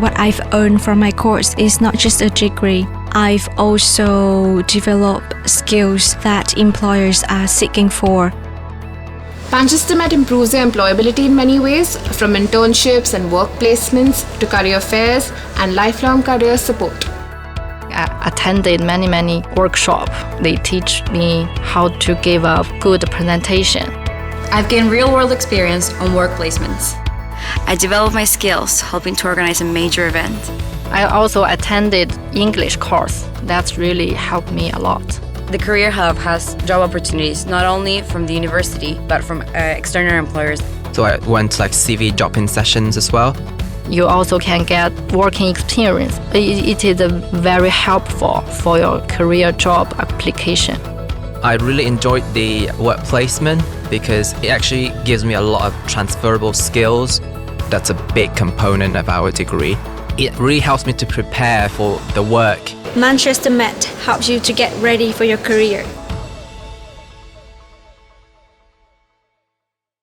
what I've earned from my course is not just a degree. I've also developed skills that employers are seeking for. Manchester Met improves your employability in many ways, from internships and work placements to career fairs and lifelong career support. I attended many workshops. They teach me how to give a good presentation. I've gained real-world experience on work placements. I developed my skills helping to organize a major event. I also attended English course. That's really helped me a lot. The Career Hub has job opportunities not only from the university but from external employers. So I went to CV drop-in sessions as well. You also can get working experience. It is very helpful for your career job application. I really enjoyed the work placement because it actually gives me a lot of transferable skills. That's a big component of our degree. It really helps me to prepare for the work. Manchester Met helps you to get ready for your career.